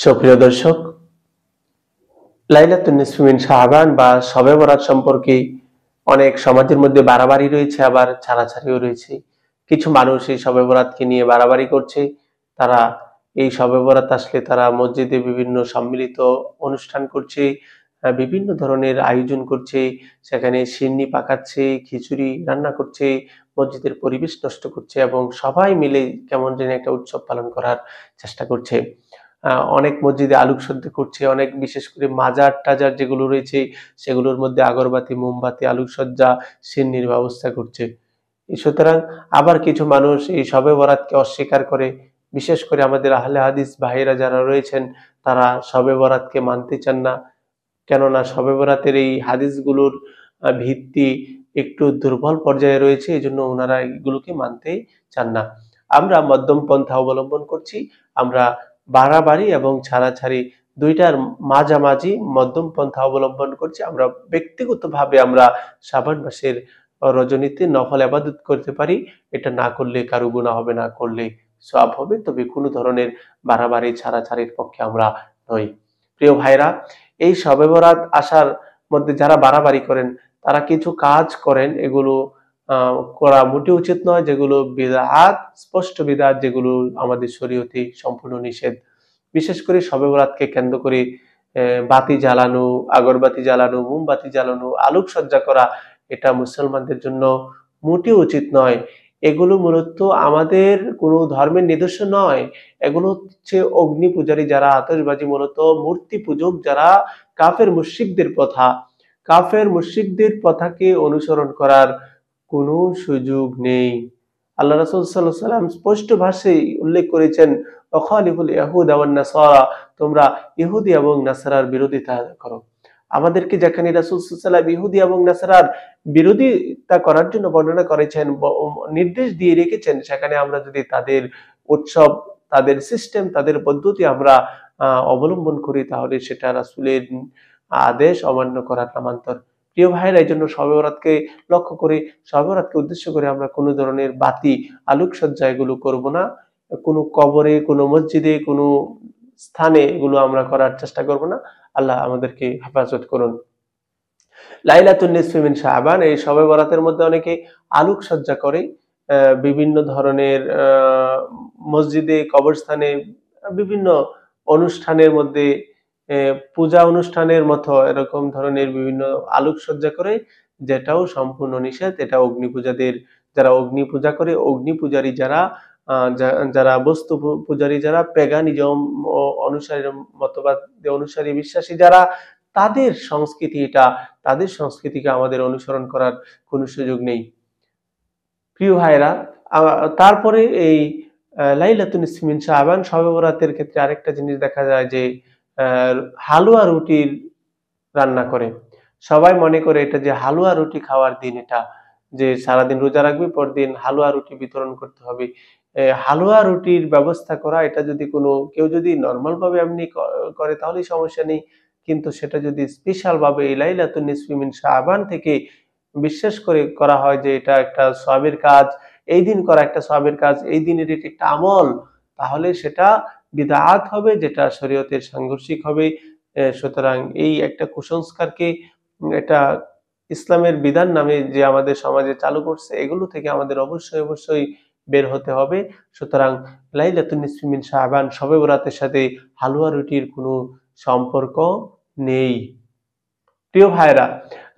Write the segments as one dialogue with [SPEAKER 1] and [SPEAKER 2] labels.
[SPEAKER 1] সুপ্রিয় দর্শক, লাইলাতুন নিসফি মিন শাবান বা শবে বরাত সম্পর্কে অনেক সমাজের মধ্যে বাড়াবাড়ি রয়েছে, আবার ছাড়াছাড়িও রয়েছে। কিছু মানুষ এই শবে বরাতকে নিয়ে বাড়াবাড়ি করছে। তারা এই শবে বরাত আসলে তারা মসজিদে বিভিন্ন সম্মিলিত অনুষ্ঠান করছে, বিভিন্ন ধরনের আয়োজন করছে, সেখানে সিন্নি পাকাচ্ছে, খিচুড়ি রান্না করছে, মসজিদের পরিবেশ নষ্ট করছে এবং সবাই মিলে কেমন যেন একটা উৎসব পালন করার চেষ্টা করছে। অনেক মসজিদে আলোকসজ্জা করছে, অনেক বিশেষ করে মাজার-টাজার যেগুলো রয়েছে সেগুলোর মধ্যে আগরবাতি, মোমবাতি, আলোকসজ্জা, সিন্নির ব্যবস্থা করছে। সুতরাং আবার কিছু মানুষ এই শবে বরাতকে অস্বীকার করে। বিশেষ করে আমাদের আহলে হাদিস ভাইয়েরা যারা রয়েছেন তারা শবে বরাতকে মানতে চান না। কেননা শবে বরাতের এই হাদিসগুলোর ভিত্তি একটু দুর্বল পর্যায়ে রয়েছে, এজন্য ওনারা এগুলোকে মানতেই চান না। আমরা মধ্যম পন্থা অবলম্বন করছি। আমরা বাড়াবাড়ি এবং ছাড়াছাড়ি ২ টার মাঝামাঝি মধ্যম পন্থা অবলম্বন করছি। আমরা ব্যক্তিগতভাবে আমরা শাবান মাসের রজনীতে নফল ইবাদত করতে পারি। এটা না করলে কারো গুনাহ হবে, না করলে সওয়াব হবে। তবে কোনো ধরনের বাড়াবাড়ি ছাড়াছাড়ির পক্ষে আমরা নই। প্রিয় ভাইরা, এই শবে বরাত আসার মধ্যে যারা বাড়াবাড়ি করেন তারা কিছু কাজ করেন, এগুলো করা মোটেও উচিত নয়, যেগুলো বিদআত, স্পষ্ট বিদআত, যেগুলো আমাদের শরীয়তে সম্পূর্ণ নিষেধ। বিশেষ করে শবে বরাতকে কেন্দ্র করে বাতি জ্বালানো, আগরবাতি জ্বালানো, মোমবাতি জ্বালানো, আলোকসজ্জা করা, এটা মুসলমানদের জন্য মোটেও উচিত নয়। এগুলো মূলত আমাদের কোনো ধর্মের নিদর্শন নয়। এগুলো হচ্ছে অগ্নি পূজারী যারা, আতশবাজি, মূলত মূর্তি পূজক যারা, কাফের মুশরিকদের প্রথা। কাফের মুশরিকদের প্রথাকে অনুসরণ করার কোনো সুযোগ নেই। আল্লাহ রাসূল সাল্লাল্লাহু আলাইহি ওয়াসাল্লাম স্পষ্ট ভাষায় উল্লেখ করেছেন, ওয়াখালিফুল ইয়াহুদা ওয়ান নাসারা, তোমরা ইহুদি এবং নাসারার বিরোধিতা করো। আমাদেরকে যেখানে রাসূল সাল্লাল্লাহু আলাইহি ওয়াসাল্লাম ইহুদি এবং নাসারার বিরোধিতা করার জন্য বর্ণনা করেছেন, নির্দেশ দিয়ে রেখেছেন, সেখানে আমরা যদি তাদের উৎসব, তাদের সিস্টেম, তাদের পদ্ধতি আমরা অবলম্বন করি, তাহলে সেটা রাসূলের আদেশ অমান্য করার নামান্তর। প্রিয় ভাইয়েরা, এইজন্য শবে বরাতকে লক্ষ্য করে, শবে বরাতকে উদ্দেশ্য করে আমরা কোনো ধরনের বাতি, আলোকসজ্জা এগুলো করব না। কোনো কবরে, কোনো মসজিদে, কোনো স্থানে এগুলো আমরা করার চেষ্টা করব না। আল্লাহ আমাদেরকে হেফাজত করুন। লাইলাতুন নিসফি মিন শাবান, এই শবে বরাতের মধ্যে অনেকে আলোকসজ্জা করে। বিভিন্ন ধরনের মসজিদে, কবরস্থানে, বিভিন্ন অনুষ্ঠানের মধ্যে, পূজা অনুষ্ঠানের মতো এরকম ধরনের বিভিন্ন আলোকসজ্জা করে, যেটাও সম্পূর্ণ নিষেধ। এটা অগ্নি পূজাদের, যারা অগ্নি পূজা করে, অগ্নি পূজারী যারা, যারা বস্তু পূজারী যারা, প্যাগানিজম অনুসারী, মতবাদ অনুসারী, বিশ্বাসী যারা, তাদের সংস্কৃতি এটা, তাদের সংস্কৃতিকে আমাদের অনুসরণ করার কোনো সুযোগ নেই। প্রিয় ভাইরা, তারপরে এই লাইলাতুন নিসফি মিন শাবান শবে বরাতের ক্ষেত্রে আরেকটা জিনিস দেখা যায় যে হালুয়া রুটির রান্না করে। সবাই মনে করে এটা যে হালুয়া রুটি খাওয়ার দিন এটা, যে সারাদিন রোজা রাখবে, পরদিন হালুয়া রুটি বিতরণ করতে হবে। হালুয়া রুটির ব্যবস্থা করা, এটা যদি কেউ যদি নরমাল ভাবে এমনি করে তাহলে সমস্যা নেই। কিন্তু সেটা যদি স্পেশাল ভাবে এই লাইলাতুন নিসফি মিন শাবান থেকে বিশ্বাস করে করা হয় যে এটা একটা সওয়াবের কাজ, এই দিন করা একটা সওয়াবের কাজ, এই দিনের এটি একটা আমল, তাহলে সেটা বিদআত হবে, যেটা শরীয়তের সাংঘর্ষিক হবে। সুতরাং এই একটা কুসংস্কারকে, এটা ইসলামের বিধান নামে যে আমাদের সমাজে চালু করছে, এগুলো থেকে আমাদের অবশ্যই অবশ্যই বের হতে হবে। সুতরাং লাইলাতুন নিসফি মিন শাবান শবে বরাতের সাথে হালুয়া রুটির কোনো সম্পর্ক নেই। প্রিয় ভাইরা,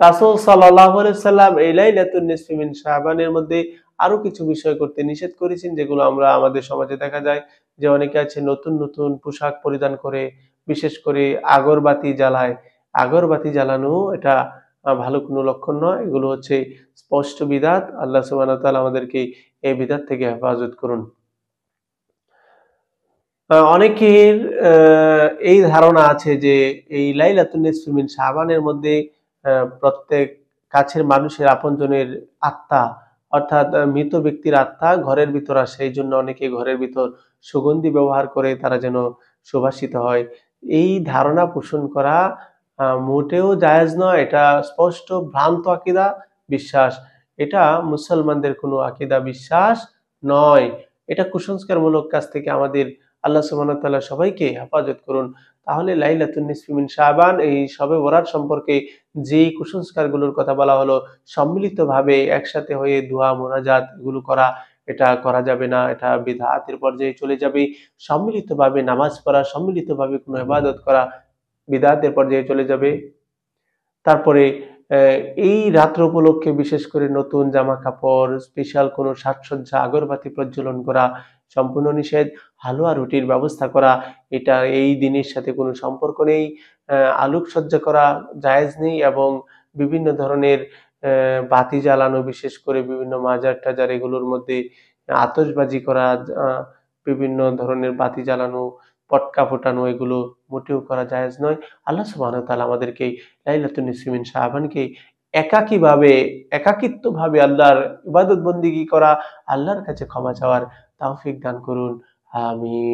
[SPEAKER 1] রাসূল সাল্লাল্লাহু আলাইহি ওয়াসাল্লাম এই লাইলাতুন নিসফি মিন শাবানের মধ্যে আরো কিছু বিষয় করতে নিষেধ করেছেন, যেগুলো আমরা আমাদের সমাজে দেখা যায় যে অনেকে আছে নতুন নতুন পোশাক পরিধান করে, বিশেষ করে আগরবাতি জ্বালায়। আগরবাতি জ্বালানো এটা ভালো কোনো লক্ষণ নয়। এগুলো হচ্ছে স্পষ্ট বিদআত। আল্লাহ সুবহানাহু ওয়া তাআলা আমাদেরকে এই বিদআত থেকে হেফাজত করুন। অনেকের এই ধারণা আছে যে এই লাইলাতুন নিসফি মিন শাবানের মধ্যে প্রত্যেক কাছের মানুষের আপনজনের আত্মা, অর্থাৎ মৃত ব্যক্তির আত্মা ঘরের ভিতর আসে। এইজন্য অনেকে ঘরের ভিতর সুগন্ধি ব্যবহার করে, তারা যেন সুবাসিত হয়। এই ধারণা পোষণ করা মোটেও জায়েজ নয়। এটা স্পষ্ট ভ্রান্ত আকীদা, বিশ্বাস। এটা মুসলমানদের কোনো আকীদা, বিশ্বাস নয়। এটা কুসংস্কারমূলক কাজ থেকে আমাদের আল্লাহ সুবহানাহু ওয়া তাআলা সবাইকে হেফাজত করুন। তাহলে লাইলাতুন নিসফি মিন শাবান এই শবে বরাত সম্পর্কে যেই কুসংস্কারগুলোর কথা বলা হলো, সম্মিলিতভাবে একসাথে হয়ে দোয়া মোনাজাত এগুলো করা, এটা করা যাবে না। এটা বিদআতের পর্যায়ে চলে যাবে। সম্মিলিতভাবে নামাজ পড়া, সম্মিলিতভাবে কোনো ইবাদত করা বিদআতের পর্যায়ে চলে যাবে। তারপরে অ্যা এই রাত্র উপলক্ষে বিশেষ করে নতুন জামাকাপড়, স্পেশাল কোনো সাজসজ্জা, আগরবাতি প্রজ্বলন করা সম্পূর্ণ নিষেধ। হালুয়া রুটির ব্যবস্থা করা, এটা এই দিনের সাথে কোনো সম্পর্ক নেই। আলোকসজ্জা করা জায়েজ নেই এবং বিভিন্ন ধরনের বাতি জ্বালানো, বিশেষ করে বিভিন্ন মাজার-টাজার এগুলোর মধ্যে আতশবাজি করা, আ বিভিন্ন ধরনের বাতি জ্বালানো, পটকা ফোটানো এগুলো মোটেও করা জায়েজ নয়। আল্লাহ সুবহানাহু ওয়া তাআলা আমাদেরকে লাইলাতুন নিসফি মিন শাবানকে একাকীভাবে, একাকিত্বভাবে আল্লাহর ইবাদত বন্দেগী করা, আল্লাহর কাছে ক্ষমা চাওয়ার তৌফিক দান করুন। আমিন।